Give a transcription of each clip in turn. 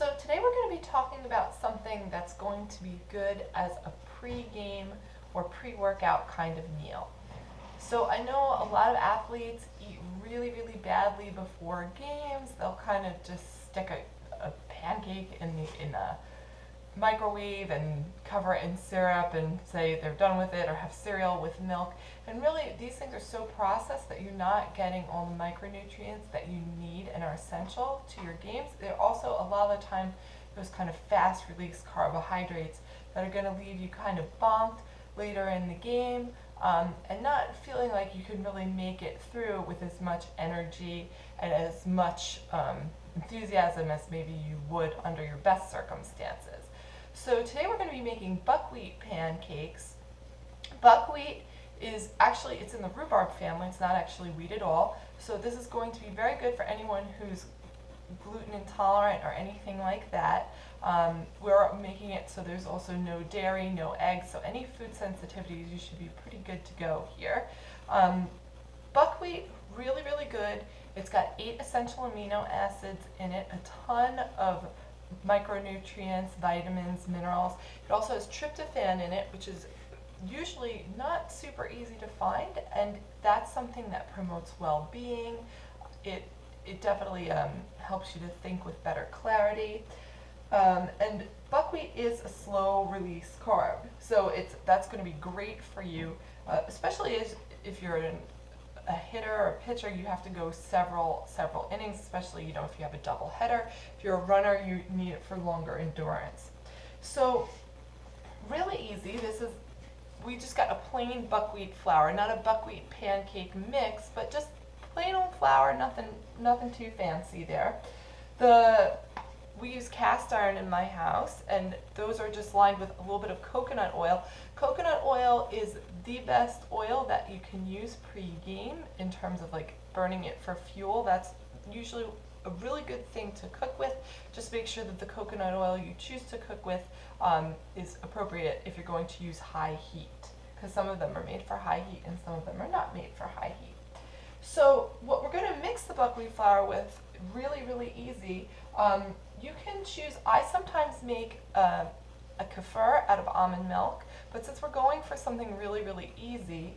So today we're going to be talking about something that's going to be good as a pre-game or pre-workout kind of meal. So I know a lot of athletes eat really, really badly before games. They'll kind of just stick a pancake in a microwave and cover it in syrup and say they're done with it, or have cereal with milk. And really, these things are so processed that you're not getting all the micronutrients that you need and are essential to your games. They're also, a lot of the time, those kind of fast release carbohydrates that are going to leave you kind of bonked later in the game, and not feeling like you can really make it through with as much energy and as much enthusiasm as maybe you would under your best circumstances. So today we're going to be making buckwheat pancakes. Buckwheat is actually, it's in the rhubarb family, it's not actually wheat at all. So this is going to be very good for anyone who's gluten intolerant or anything like that. We're making it so there's also no dairy, no eggs, so any food sensitivities, you should be pretty good to go here. Buckwheat, really, really good. It's got 8 essential amino acids in it, a ton of micronutrients, vitamins, minerals. It also has tryptophan in it, which is usually not super easy to find, and that's something that promotes well-being. It definitely helps you to think with better clarity. And buckwheat is a slow-release carb, so that's going to be great for you, especially if you're a hitter or a pitcher. You have to go several innings, especially if you have a double header. If you're a runner, you need it for longer endurance. So really easy. We just got a plain buckwheat flour, not a buckwheat pancake mix, but just plain old flour, nothing too fancy there. We use cast iron in my house, and those are just lined with a little bit of coconut oil. Coconut oil is the best oil that you can use pre-game in terms of like burning it for fuel. That's usually a really good thing to cook with. Just make sure that the coconut oil you choose to cook with is appropriate if you're going to use high heat, because some of them are made for high heat and some of them are not made for high heat. So what we're going to mix the buckwheat flour with, really, really easy. You can choose, I sometimes make a kefir out of almond milk, but since we're going for something really, really easy,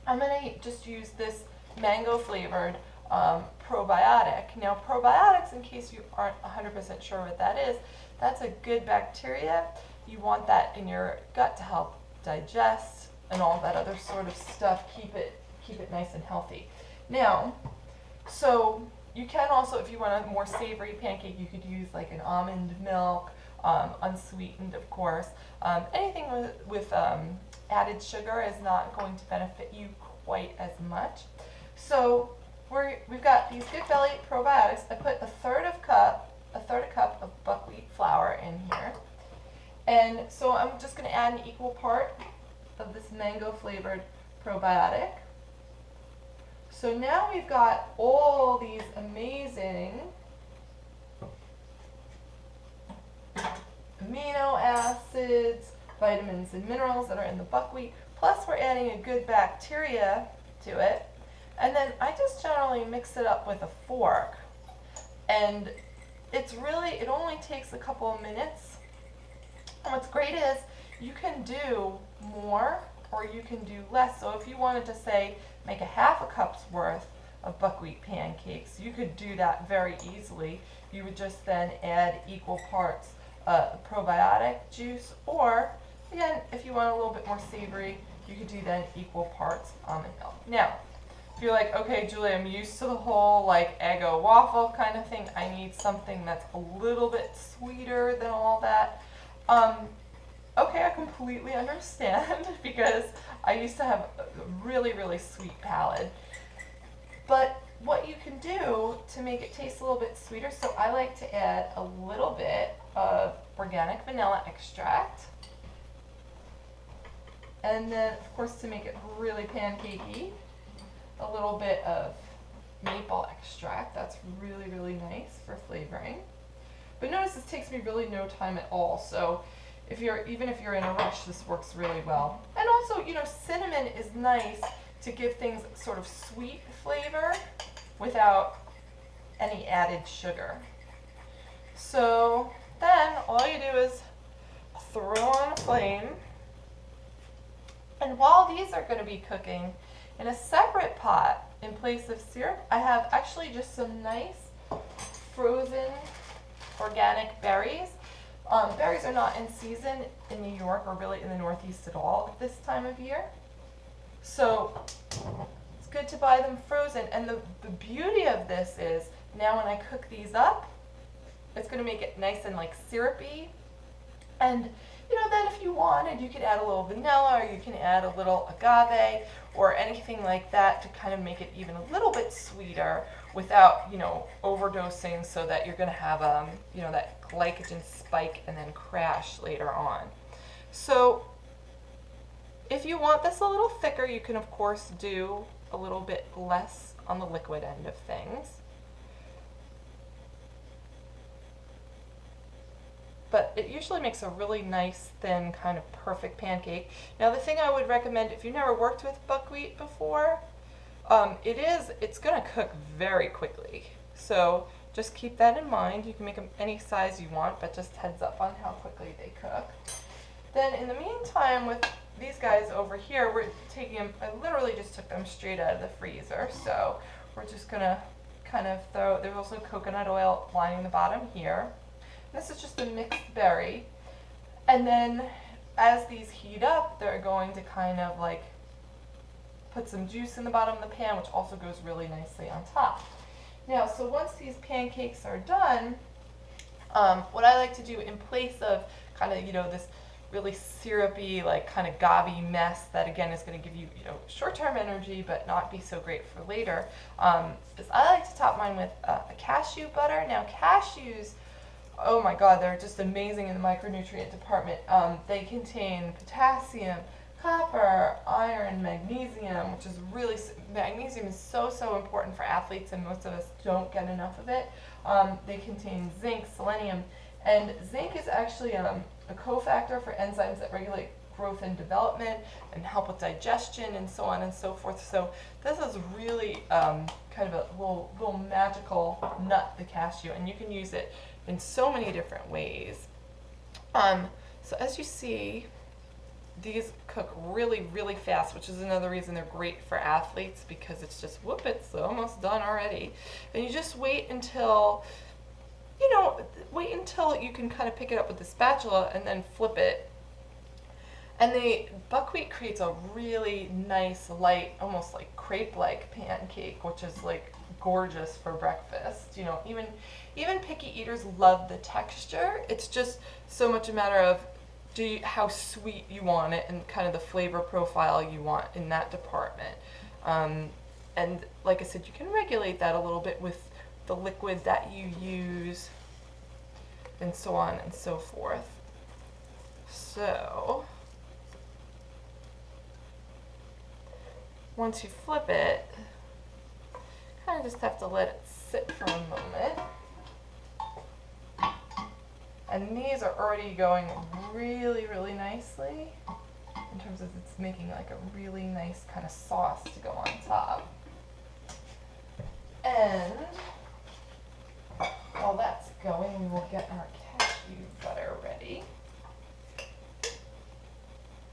I'm going to just use this mango flavored probiotic. Now probiotics, in case you aren't 100% sure what that is, that's a good bacteria. You want that in your gut to help digest and all that other sort of stuff, keep it nice and healthy. Now, so you can also, if you want a more savory pancake, you could use like an almond milk, unsweetened of course. Anything with added sugar is not going to benefit you quite as much. So we've got these Good Belly probiotics. I put a third cup of buckwheat flour in here. And so I'm just going to add an equal part of this mango flavored probiotic. So now we've got all these amazing amino acids, vitamins and minerals that are in the buckwheat, plus we're adding a good bacteria to it. And then I just generally mix it up with a fork. And it only takes a couple of minutes. And what's great is you can do more or you can do less. So if you wanted to say make a half a cup's worth of buckwheat pancakes, you could do that very easily. You would just then add equal parts probiotic juice, or again, if you want a little bit more savory, you could do then equal parts almond milk. Now, if you're like, okay, Julie, I'm used to the whole like Eggo waffle kind of thing, I need something that's a little bit sweeter than all that. Okay, I completely understand because I used to have a really, really sweet palate. But what you can do to make it taste a little bit sweeter, so I like to add a little bit of organic vanilla extract. And then, of course, to make it really pancakey, a little bit of maple extract. That's really, really nice for flavoring. But notice this takes me really no time at all. So even if you're in a rush, this works really well. And also, cinnamon is nice to give things sort of sweet flavor without any added sugar. So then all you do is throw on a flame. And while these are going to be cooking, in a separate pot, in place of syrup, I have actually just some nice frozen organic berries. Berries are not in season in New York or really in the Northeast at all at this time of year. So it's good to buy them frozen. And the beauty of this is now when I cook these up, it's going to make it nice and like syrupy. And then if you wanted, you could add a little vanilla, or you can add a little agave or anything like that to kind of make it even a little bit sweeter without, overdosing, so that you're going to have, that glycogen spike and then crash later on. So if you want this a little thicker, you can of course do a little bit less on the liquid end of things. But it usually makes a really nice, thin, kind of perfect pancake. Now the thing I would recommend, if you've never worked with buckwheat before, it's going to cook very quickly. So just keep that in mind. You can make them any size you want, but just heads up on how quickly they cook. Then in the meantime, with these guys over here, we're taking them, I literally just took them straight out of the freezer. So we're just going to kind of there's also coconut oil lining the bottom here. This is just a mixed berry. And then as these heat up, they're going to kind of like put some juice in the bottom of the pan, which also goes really nicely on top. Now, so once these pancakes are done, what I like to do in place of kind of, this really syrupy, like kind of gobby mess that again is going to give you, short-term energy but not be so great for later, is I like to top mine with a cashew butter. Now, cashews, oh my God, they're just amazing in the micronutrient department. They contain potassium, copper, iron, magnesium, which is really, magnesium is so important for athletes, and most of us don't get enough of it. They contain zinc, selenium, and zinc is actually a cofactor for enzymes that regulate growth and development and help with digestion and so on and so forth. So this is really kind of a little magical nut, the cashew, and you can use it in so many different ways. So as you see, these cook really fast, which is another reason they're great for athletes, because it's just whoop, it's almost done already. And you just wait until you can kind of pick it up with the spatula and then flip it. And buckwheat creates a really nice, light, almost like crepe-like pancake, which is like gorgeous for breakfast. Even picky eaters love the texture. It's just so much a matter of how sweet you want it and kind of the flavor profile you want in that department. And like I said, you can regulate that a little bit with the liquid that you use and so on and so forth. So once you flip it, kind of just have to let it sit for a moment. And these are already going really nicely in terms of it's making like a really nice kind of sauce to go on top. And while that's going, we will get our cashew butter ready.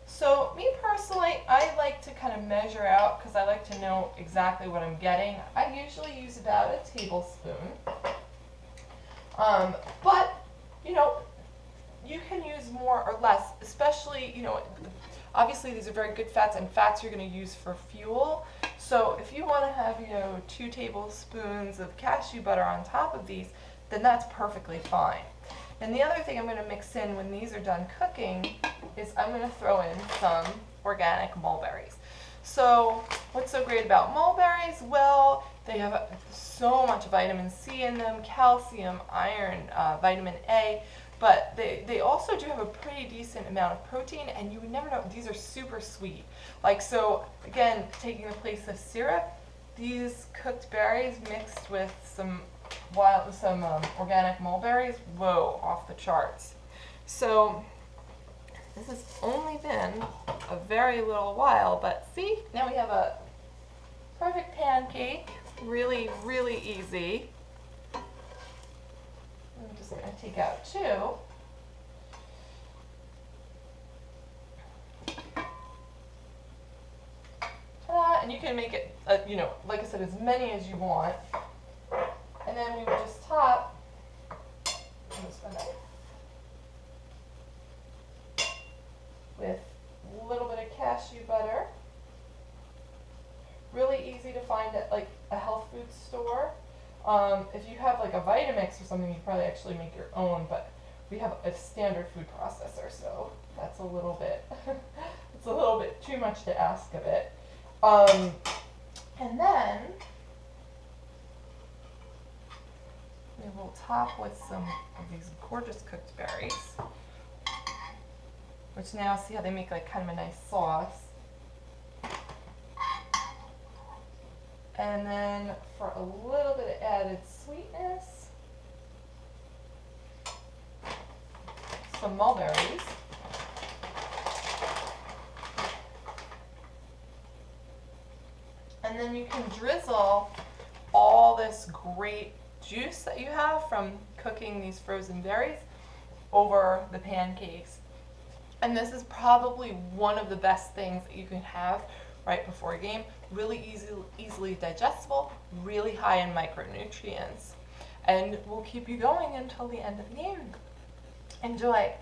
So me personally, I like to kind of measure out because I like to know exactly what I'm getting. I usually use about a tablespoon. But you can use more or less, especially, obviously these are very good fats, and fats you're going to use for fuel. So if you want to have, 2 tablespoons of cashew butter on top of these, then that's perfectly fine. And the other thing I'm going to mix in when these are done cooking is I'm going to throw in some organic mulberries. So what's so great about mulberries? Well, they have so much vitamin C in them, calcium, iron, vitamin A, but they also do have a pretty decent amount of protein, and you would never know, these are super sweet. Like, so again, taking the place of syrup, these cooked berries mixed with some organic mulberries, whoa, off the charts. So this has only been a very little while, but see, now we have a perfect pancake, really easy. I'm just just going to take out 2. And you can make it, you know, like I said, as many as you want. And then we would just top with a little bit of cashew butter. Really easy to find at like a health food store. If you have like a Vitamix or something, you probably actually make your own, but we have a standard food processor, so that's a little bit, it's a little bit too much to ask of it. And then we will top with some of these gorgeous cooked berries, which now see how they make like kind of a nice sauce. And then for a little bit of added sweetness, some mulberries. And then you can drizzle all this great juice that you have from cooking these frozen berries over the pancakes. And this is probably one of the best things that you can have right before a game. Really easily digestible, really high in micronutrients, and will keep you going until the end of the game. Enjoy!